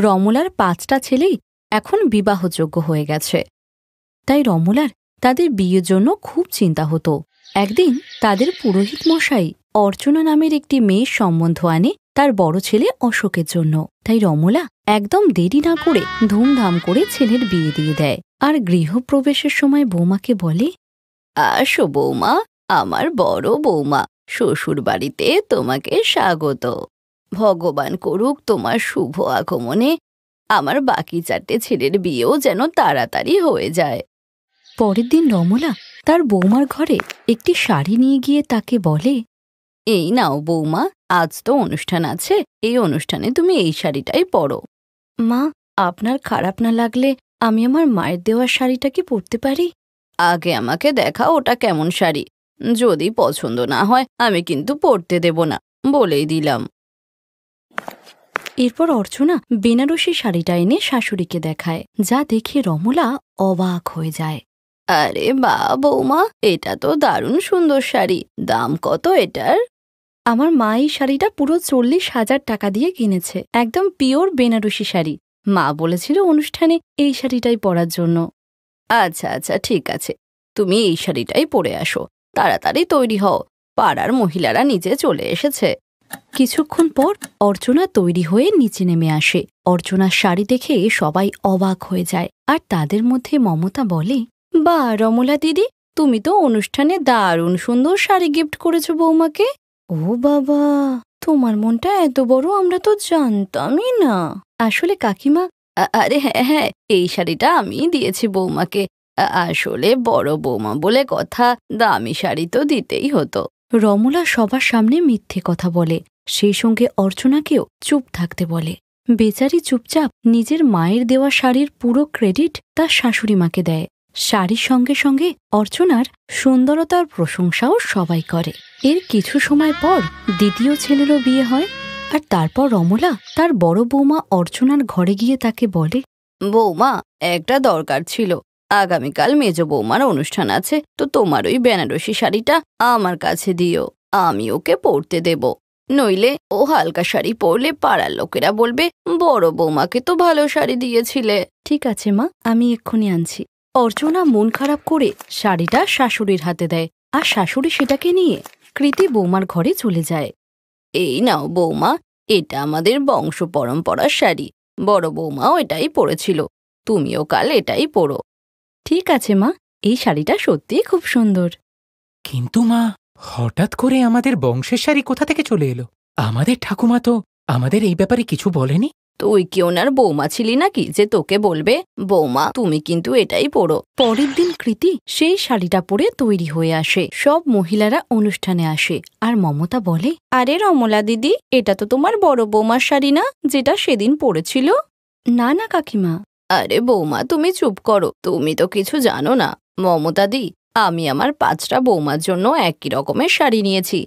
রমলার ৫টা ছেলেই এখন বিবাহযোগ্য হয়ে গেছে, তাই রমলার তাদের বিয়ের জন্য খুব চিন্তা হতো। একদিন তাদের পুরোহিত মশাই অর্চনা নামের একটি মেয়ের সম্বন্ধ আনে তার বড় ছেলে অশোকের জন্য। তাই রমলা একদম দেরি না করে ধুমধাম করে ছেলের বিয়ে দিয়ে দেয়। আর গৃহপ্রবেশের সময় বৌমাকে বলে, আসো বৌমা, আমার বড় বৌমা, শ্বশুর বাড়িতে তোমাকে স্বাগত। ভগবান করুক তোমার শুভ আগমনে আমার বাকি 4টে ছেলের বিয়েও যেন তাড়াতাড়ি হয়ে যায়। পরের দিন রমলা তার বৌমার ঘরে একটি শাড়ি নিয়ে গিয়ে তাকে বলে, এই নাও বৌমা, আজ তো অনুষ্ঠান আছে, এই অনুষ্ঠানে তুমি এই শাড়িটাই পরো। মা, আপনার খারাপ না লাগলে আমি আমার মায়ের দেওয়া শাড়িটা কি পরতে পারি? আগে আমাকে দেখাও ওটা কেমন শাড়ি, যদি পছন্দ না হয় আমি কিন্তু পরতে দেব না, বলেই দিলাম। এরপর অর্চনা বেনারসি শাড়িটা এনে শাশুড়িকে দেখায়, যা দেখে রমলা অবাক হয়ে যায়। আরে বাহ বৌমা, এটা তো দারুণ সুন্দর শাড়ি, দাম কত এটার? আমার মা এই শাড়িটা পুরো 40,000 টাকা দিয়ে কিনেছে, একদম পিওর বেনারসি শাড়ি। মা বলেছিল অনুষ্ঠানে এই শাড়িটাই পরার জন্য। আচ্ছা আচ্ছা, ঠিক আছে, তুমি এই শাড়িটাই পরে আসো, তাড়াতাড়ি তৈরি হও, পাড়ার মহিলারা নিচে চলে এসেছে। কিছুক্ষণ পর অর্চনা তৈরি হয়ে নিচে নেমে আসে। অর্চনার শাড়ি দেখে সবাই অবাক হয়ে যায়, আর তাদের মধ্যে মমতা বলে, বা রমলা দিদি, তুমি তো অনুষ্ঠানে দারুণ সুন্দর শাড়ি গিফট করেছো বৌমাকে। ও বাবা, তোমার মনটা এত বড়, আমরা তো জানতামই না। আসলে কাকিমা, আরে হ্যাঁ হ্যাঁ, এই শাড়িটা আমি দিয়েছি বৌমাকে। আসলে বড় বৌমা বলে কথা, দামি শাড়ি তো দিতেই হতো। রমলা সবার সামনে মিথ্যে কথা বলে, সেই সঙ্গে অর্চনাকেও চুপ থাকতে বলে। বেচারি চুপচাপ নিজের মায়ের দেওয়া শাড়ির পুরো ক্রেডিট তার শাশুড়ি মাকে দেয়। শাড়ির সঙ্গে সঙ্গে অর্চনার সুন্দরতার প্রশংসাও সবাই করে। এর কিছু সময় পর দ্বিতীয় ছেলেরও বিয়ে হয়, আর তারপর রমলা তার বড় বৌমা অর্চনার ঘরে গিয়ে তাকে বলে, বৌমা, একটা দরকার ছিল, আগামীকাল মেজ বৌমার অনুষ্ঠান আছে, তো তোমার ওই বেনারসি শাড়িটা আমার কাছে দিও, আমি ওকে পরতে দেব। নইলে ও হালকা শাড়ি পরলে পাড়ার লোকেরা বলবে বড় বৌমাকে তো ভালো শাড়ি দিয়েছিলে। ঠিক আছে মা, আমি এক্ষুনি আনছি। অর্চনা মন খারাপ করে শাড়িটা শাশুড়ির হাতে দেয়, আর শাশুড়ি সেটাকে নিয়ে কৃতি বৌমার ঘরে চলে যায়। এই নাও বৌমা, এটা আমাদের বংশ পরম্পরার শাড়ি, বড় বৌমাও এটাই পরেছিল, তুমিও কাল এটাই পরো। ঠিক আছে মা, এই শাড়িটা সত্যিই খুব সুন্দর। কিন্তু মা, হঠাৎ করে আমাদের বংশের শাড়ি কোথা থেকে চলে এলো? আমাদের ঠাকুমা তো আমাদের এই ব্যাপারে কিছু বলেনি। তুই কি ওনার বৌমা ছিলি নাকি যে তোকে বলবে? বৌমা, তুমি কিন্তু এটাই পরো। পরের দিন কৃতি সেই শাড়িটা পরে তৈরি হয়ে আসে। সব মহিলারা অনুষ্ঠানে আসে, আর মমতা বলে, আরে রমলা দিদি, এটা তো তোমার বড় বৌমার শাড়ি না, যেটা সেদিন পরেছিল? না না কাকিমা। আরে বৌমা, তুমি চুপ করো, তুমি তো কিছু জানো না। মমতা দি, আমি আমার 5টা বৌমার জন্য একই রকমের শাড়ি নিয়েছি,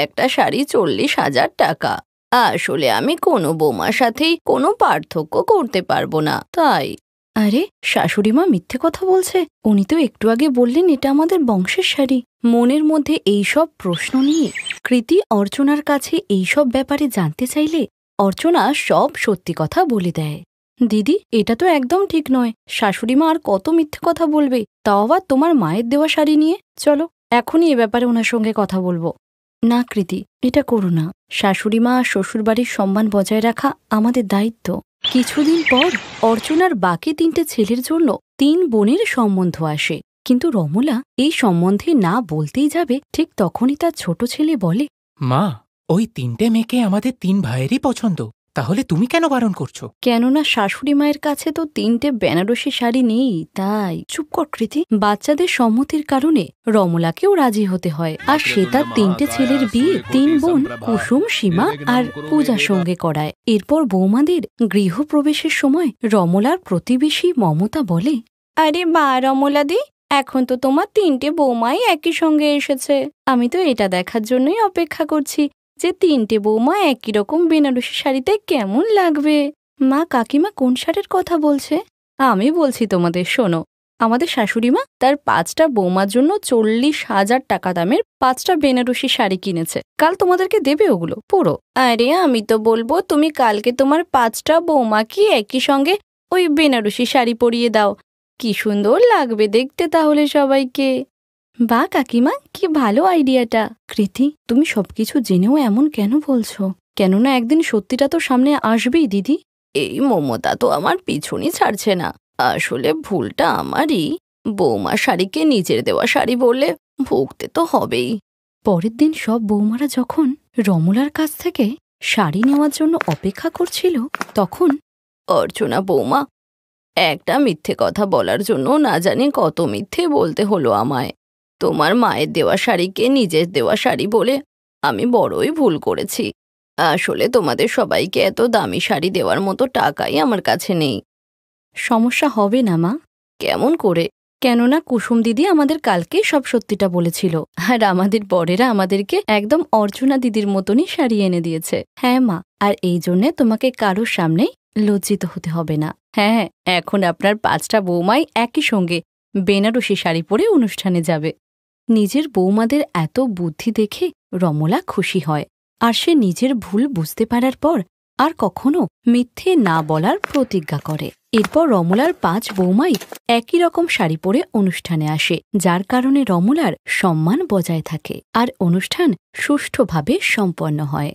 একটা শাড়ি 40,000 টাকা। আসলে আমি কোনো বৌমার সাথেই কোনো পার্থক্য করতে পারবো না, তাই। আরে শাশুড়িমা মিথ্যে কথা বলছে, উনি তো একটু আগে বললেন এটা আমাদের বংশের শাড়ি। মনের মধ্যে এইসব প্রশ্ন নিয়ে কৃতি অর্চনার কাছে এইসব ব্যাপারে জানতে চাইলে অর্চনা সব সত্যি কথা বলে দেয়। দিদি, এটা তো একদম ঠিক নয়, শাশুড়িমা আর কত মিথ্যে কথা বলবে, তাও আবার তোমার মায়ের দেওয়া শাড়ি নিয়ে। চলো এখনই এ ব্যাপারে ওনার সঙ্গে কথা বলবো। না কৃতি, এটা করো না, শাশুড়িমা আর শ্বশুরবাড়ির সম্মান বজায় রাখা আমাদের দায়িত্ব। কিছুদিন পর অর্চনার বাকি 3টে ছেলের জন্য 3 বোনের সম্বন্ধ আসে, কিন্তু রমলা এই সম্বন্ধে না বলতেই যাবে, ঠিক তখনই তার ছোট ছেলে বলে, মা, ওই 3টে মেয়েকে আমাদের 3 ভাইয়েরই পছন্দ, তাহলে তুমি কেন বারণ করছো? কেননা শাশুড়ি মায়ের কাছে তো 3টে বেনারসি শাড়ি নেই, তাই। চুপ কর কৃতি। বাচ্চাদের সম্মতির কারণে রমলাকেও রাজি হতে হয়, আর সে তার 3টে ছেলের বিয়ে 3 বোন কুসুম, সীমা আর পূজার সঙ্গে করায়। এরপর বৌমাদের গৃহপ্রবেশের সময় রমলার প্রতিবেশী মমতা বলে, আরে বা রমলা দি, এখন তো তোমার 3টে বৌমাই একই সঙ্গে এসেছে, আমি তো এটা দেখার জন্যই অপেক্ষা করছি যে 3টে বৌমা একই রকম বেনারসি শাড়িতে কেমন লাগবে। মা, কাকিমা কোন শাড়ির কথা বলছে? আমি বলছি তোমাদের, শোনো। আমাদের শাশুড়িমা তার 5টা বৌমার জন্য 40,000 টাকা দামের 5টা বেনারসি শাড়ি কিনেছে। কাল তোমাদেরকে দেবে ওগুলো পুরো। আরে আমি তো বলবো তুমি কালকে তোমার 5টা বৌমাকে একই সঙ্গে ওই বেনারসি শাড়ি পরিয়ে দাও। কি সুন্দর লাগবে দেখতে তাহলে সবাইকে। বা কাকিমা, কি ভালো আইডিয়াটা। কৃতি, তুমি সবকিছু জেনেও এমন কেন বলছো? কেননা একদিন সত্যিটা তো সামনে আসবেই দিদি। এই মমতা তো আমার পিছনই ছাড়ছে না। আসলে ভুলটা আমারই। বৌমা শাড়িকে নিজের দেওয়া শাড়ি বললে ভুগতে তো হবেই। পরের দিন সব বৌমারা যখন রমলার কাছ থেকে শাড়ি নেওয়ার জন্য অপেক্ষা করছিল, তখন অর্চনা বৌমা, একটা মিথ্যে কথা বলার জন্য না জানি কত মিথ্যে বলতে হলো আমায়। তোমার মায়ের দেওয়া শাড়িকে নিজের দেওয়া শাড়ি বলে আমি বড়ই ভুল করেছি। আসলে তোমাদের সবাইকে এত দামি শাড়ি দেওয়ার মতো টাকাই আমার কাছে নেই। সমস্যা হবে না মা। কেমন করে? কেননা কুসুম দিদি আমাদের কালকে সব সত্যিটা বলেছিল, আর আমাদের বরেরা আমাদেরকে একদম অর্চনা দিদির মতনই শাড়ি এনে দিয়েছে। হ্যাঁ মা, আর এই জন্যে তোমাকে কারোর সামনে লজ্জিত হতে হবে না। হ্যাঁ, এখন আপনার 5টা বৌমাই একই সঙ্গে বেনারসি শাড়ি পরে অনুষ্ঠানে যাবে। নিজের বৌমাদের এত বুদ্ধি দেখে রমলা খুশি হয়, আর সে নিজের ভুল বুঝতে পারার পর আর কখনো মিথ্যে না বলার প্রতিজ্ঞা করে। এরপর রমলার 5 বৌমাই একই রকম শাড়ি পরে অনুষ্ঠানে আসে, যার কারণে রমলার সম্মান বজায় থাকে আর অনুষ্ঠান সুষ্ঠুভাবে সম্পন্ন হয়।